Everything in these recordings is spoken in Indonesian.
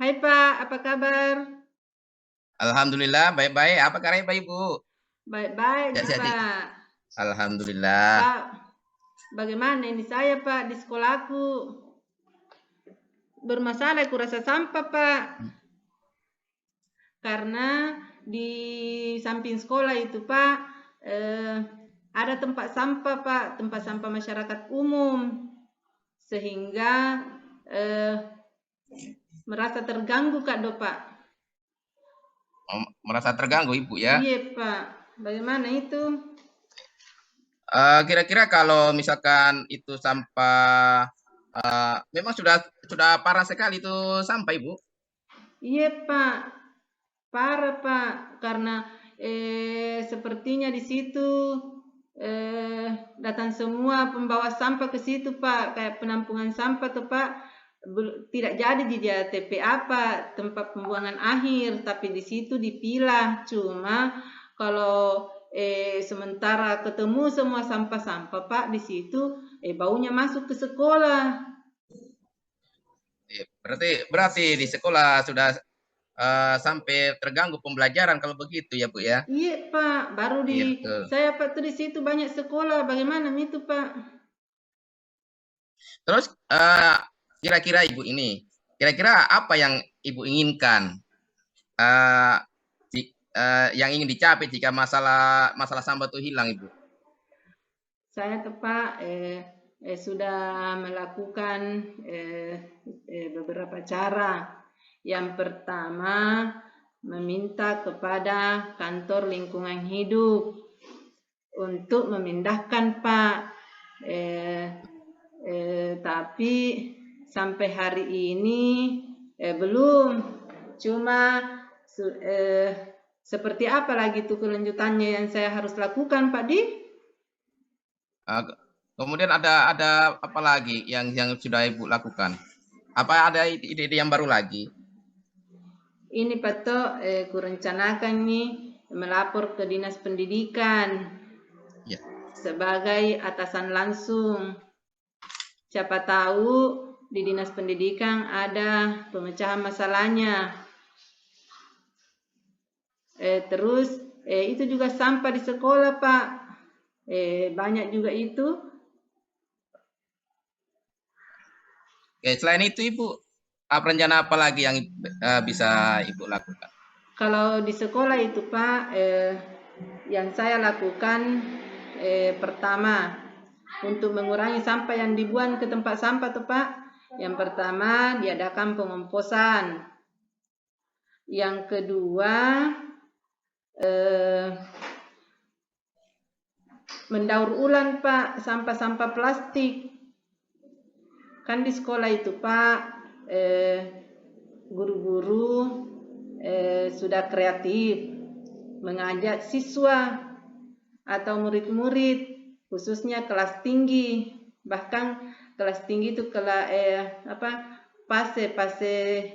Hai Pak, apa kabar? Alhamdulillah baik-baik. Apa kabar Pak Ibu? Baik-baik Ya, nih ya, ya. Pak. Alhamdulillah. Pak, bagaimana ini saya Pak di sekolahku bermasalah kurasa sampah Pak. Karena di samping sekolah itu Pak, ada tempat sampah Pak, tempat sampah masyarakat umum. Sehingga merasa terganggu Kak Do Pak. Merasa terganggu Ibu ya. Iya Pak, bagaimana itu? Kira-kira kalau misalkan itu sampah, memang sudah parah sekali itu sampah Ibu. Iya Pak, parah Pak, karena sepertinya di situ datang semua pembawa sampah ke situ Pak, kayak penampungan sampah tuh Pak, tidak jadi di TPA Pak, tempat pembuangan akhir, tapi di situ dipilah. Cuma kalau sementara ketemu semua sampah-sampah Pak di situ, baunya masuk ke sekolah. Berarti di sekolah sudah sampai terganggu pembelajaran kalau begitu ya Bu ya. Iya Pak, baru di Iya betul. saya Pak tuh di situ banyak sekolah, bagaimana itu Pak? Terus kira-kira Ibu ini, kira-kira apa yang Ibu inginkan? eh, yang ingin dicapai jika masalah masalah sampah itu hilang, Ibu? Saya tuh Pak sudah melakukan beberapa cara. Yang pertama, meminta kepada kantor lingkungan hidup untuk memindahkan Pak. Tapi sampai hari ini belum. Cuma seperti apa lagi tuh kelanjutannya yang saya harus lakukan Pak Di? Eh, Kemudian ada apa lagi yang sudah Ibu lakukan? Apa ada ide-ide yang baru lagi? Ini Pak To, kurencanakan nih melapor ke Dinas Pendidikan Ya. sebagai atasan langsung. Siapa tahu di Dinas Pendidikan ada pemecahan masalahnya. Terus itu juga sampah di sekolah Pak. Banyak juga itu. Oke, selain itu Ibu, apa rencana apa lagi yang bisa Ibu lakukan? Kalau di sekolah itu Pak, yang saya lakukan pertama untuk mengurangi sampah yang dibuang ke tempat sampah tuh Pak. Yang pertama diadakan pengomposan. Yang kedua mendaur ulang Pak sampah-sampah plastik. Kan di sekolah itu Pak guru-guru sudah kreatif mengajak siswa atau murid-murid khususnya kelas tinggi, bahkan kelas tinggi itu kelas fase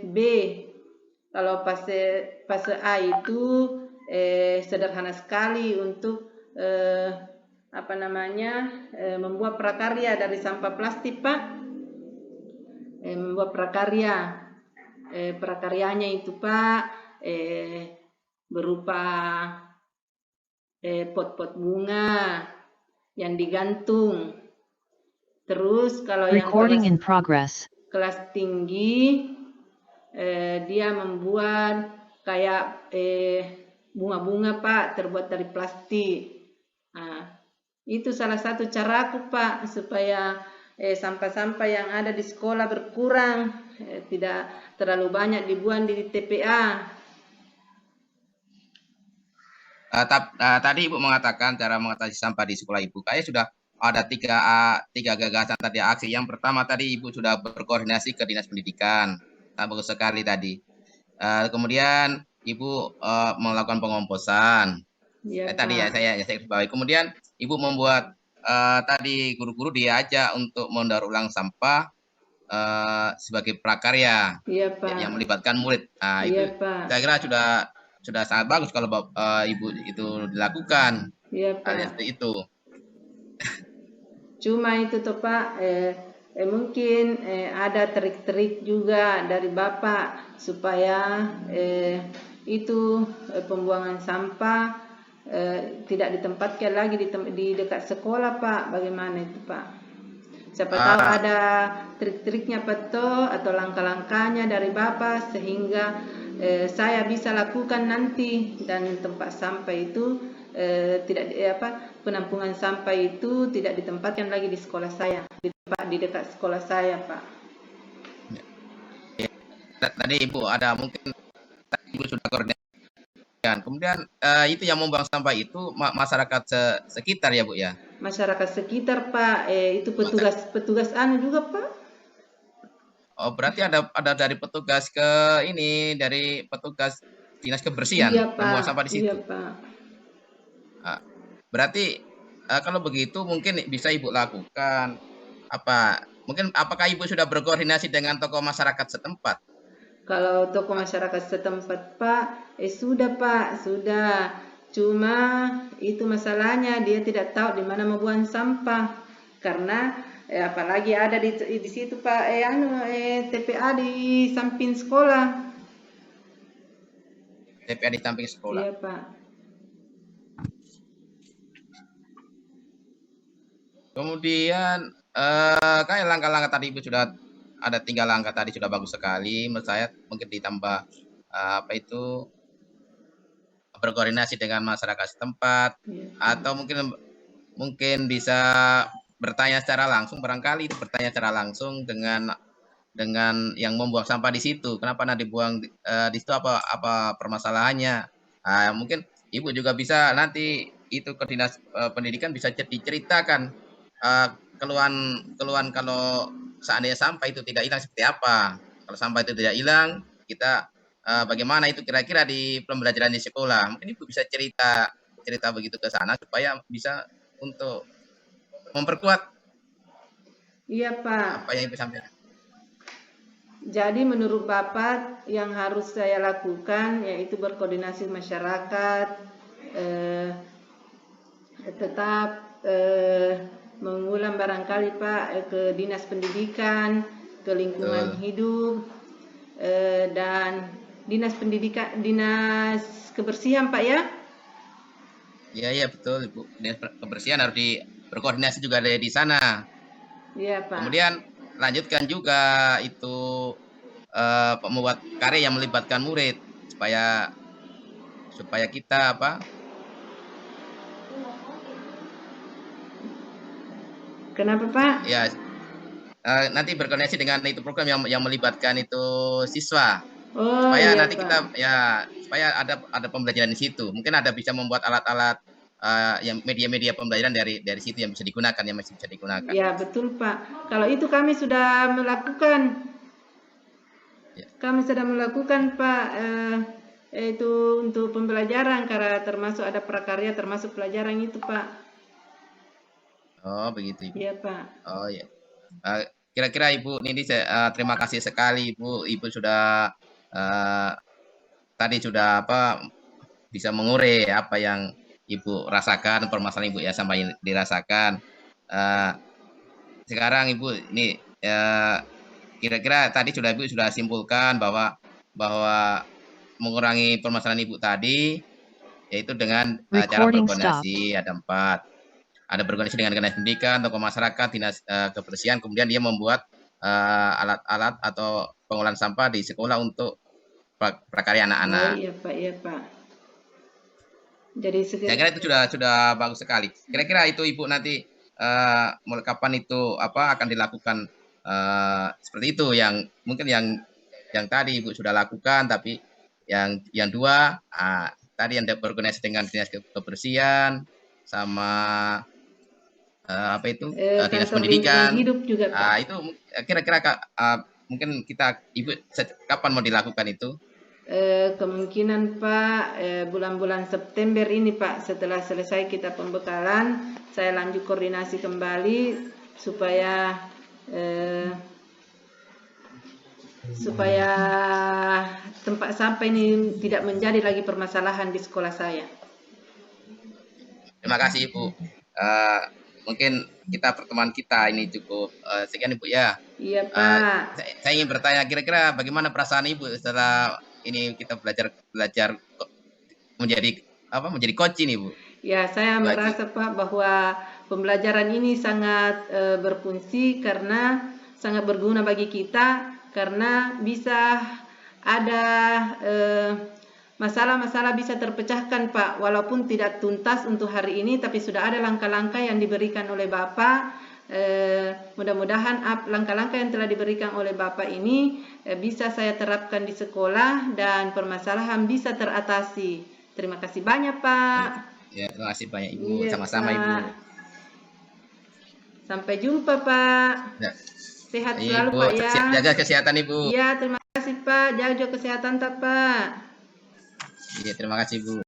B. Kalau fase A itu sederhana sekali untuk membuat prakarya dari sampah plastik Pak. Membuat prakarya. Prakaryanya itu Pak berupa pot-pot bunga yang digantung. Terus kalau yang kelas tinggi dia membuat kayak bunga-bunga Pak terbuat dari plastik. Nah, itu salah satu caraku Pak supaya sampah-sampah yang ada di sekolah berkurang, tidak terlalu banyak dibuang di TPA. Tadi Ibu mengatakan cara mengatasi sampah di sekolah Ibu. Kayaknya sudah ada tiga gagasan tadi aksi. Yang pertama tadi Ibu sudah berkoordinasi ke Dinas Pendidikan. Bagus sekali tadi. Kemudian Ibu melakukan pengomposan. Ya, Tadi ya Pak. saya baik. Kemudian Ibu membuat tadi guru-guru diajak untuk mendaur ulang sampah sebagai prakarya Iya, Pak. yang melibatkan murid. Nah, Iya, itu Pak. saya kira sudah sangat bagus kalau Ibu itu dilakukan Iya, hal Pak. yang seperti itu. Cuma itu tuh Pak, Mungkin ada trik-trik juga dari Bapak supaya itu pembuangan sampah tidak ditempatkan lagi di dekat sekolah, Pak. Bagaimana itu, Pak? Siapa tahu Ah, ada trik-triknya Pak atau langkah-langkahnya dari Bapak sehingga saya bisa lakukan nanti, dan tempat sampah itu tidak penampungan sampah itu tidak ditempatkan lagi di sekolah saya, di dekat sekolah saya, Pak. tadi Ibu ada mungkin Ibu sudah koordinasikan. Kemudian itu yang membuang sampah itu masyarakat sekitar ya Bu ya. Masyarakat sekitar, Pak, itu Masa- petugas anu juga, Pak. Oh, berarti ada dari petugas dari petugas dinas kebersihan Iya, yang Pak. buang sampah di Iya, situ. Pak. Ah, berarti kalau begitu mungkin bisa Ibu lakukan apa? Mungkin apakah Ibu sudah berkoordinasi dengan tokoh masyarakat setempat? Kalau tokoh masyarakat setempat, Pak, sudah, Pak, sudah. Cuma itu masalahnya, dia tidak tahu di mana membuang sampah. Karena apalagi ada di situ, Pak, TPA di samping sekolah. TPA di samping sekolah. Iya, Pak. Kemudian kayak langkah-langkah tadi Ibu sudah ada 3 langkah tadi sudah bagus sekali. Menurut saya mungkin ditambah apa itu berkoordinasi dengan masyarakat setempat Iya, atau Pak. mungkin mungkin bisa bertanya secara langsung, barangkali itu bertanya secara langsung dengan yang membuang sampah di situ. Kenapa nanti dibuang di situ, apa permasalahannya? Mungkin Ibu juga bisa nanti itu ke dinas pendidikan bisa diceritakan eh, keluhan kalau seandainya sampah itu tidak hilang seperti apa. Kalau sampah itu tidak hilang, kita bagaimana itu kira-kira di pembelajaran di sekolah. Mungkin Ibu bisa cerita cerita begitu ke sana supaya bisa untuk memperkuat Iya, Pak. apa yang Ibu sampaikan. Jadi menurut Bapak yang harus saya lakukan yaitu berkoordinasi masyarakat, eh, tetap mengulang barangkali Pak ke dinas pendidikan, ke lingkungan Betul. hidup, dan dinas kebersihan, Pak, ya. Iya, iya betul, Ibu. Dinas kebersihan harus berkoordinasi juga di sana. Iya, Pak. Kemudian lanjutkan juga itu membuat karya yang melibatkan murid supaya supaya kita apa? Kenapa, Pak? Ya nanti berkoordinasi dengan itu program yang melibatkan itu siswa Oh, supaya iya, nanti kita Pak. ya supaya ada pembelajaran di situ. Mungkin ada bisa membuat alat-alat yang media-media pembelajaran dari situ yang bisa digunakan yang masih bisa digunakan. Ya, betul, Pak. Kalau itu kami sudah melakukan. Ya. Kami sedang melakukan, Pak, itu untuk pembelajaran karena termasuk ada prakarya termasuk pelajaran itu, Pak. Oh begitu Ibu. Iya, Pak. Oh ya. Kira-kira Ibu Nindi terima kasih sekali Ibu. Ibu sudah eh, tadi sudah apa bisa mengure apa yang Ibu rasakan, permasalahan Ibu ya sampai dirasakan. Eh, Sekarang Ibu ini kira-kira tadi Ibu sudah simpulkan bahwa bahwa mengurangi permasalahan Ibu tadi yaitu dengan cara berkoordinasi ada 4. Ada berkoordinasi dengan dinas pendidikan, tokoh masyarakat, dinas kebersihan, kemudian dia membuat alat-alat atau pengolahan sampah di sekolah untuk prakarya Oh, anak-anak. iya, Pak. Iya, Pak. Jadi Saya kira itu sudah bagus sekali. Kira-kira itu Ibu nanti mulai kapan itu apa akan dilakukan seperti itu yang mungkin yang tadi Ibu sudah lakukan, tapi yang dua tadi yang berkoordinasi dengan dinas kebersihan sama apa itu dinas kantor lingkungan pendidikan. hidup juga, Pak. Itu kira-kira mungkin Ibu kapan mau dilakukan itu? Kemungkinan, Pak, bulan-bulan September ini, Pak, setelah selesai kita pembekalan, saya lanjut koordinasi kembali supaya eh, supaya tempat sampah ini tidak menjadi lagi permasalahan di sekolah saya. Terima kasih Ibu. Eh, Mungkin kita pertemuan kita ini cukup sekian Ibu ya. Iya, Eh, Pak. saya ingin bertanya kira-kira bagaimana perasaan Ibu setelah ini kita belajar menjadi coach ini Bu. Ya, saya Bu Aji. merasa Pak bahwa pembelajaran ini sangat berfungsi karena sangat berguna bagi kita karena bisa ada masalah-masalah bisa terpecahkan Pak, walaupun tidak tuntas untuk hari ini, tapi sudah ada langkah-langkah yang diberikan oleh Bapak. Mudah-mudahan langkah-langkah yang telah diberikan oleh Bapak ini bisa saya terapkan di sekolah dan permasalahan bisa teratasi. Terima kasih banyak Pak. Ya, terima kasih banyak Ibu. Iya, Sama-sama Pak. Ibu. Sampai jumpa Pak. Ya. Sehat selalu Ibu, Pak ya. jaga kesehatan Ibu. Iya, terima kasih Pak. Jaga kesehatan tak Pak. Iya, terima kasih Bu.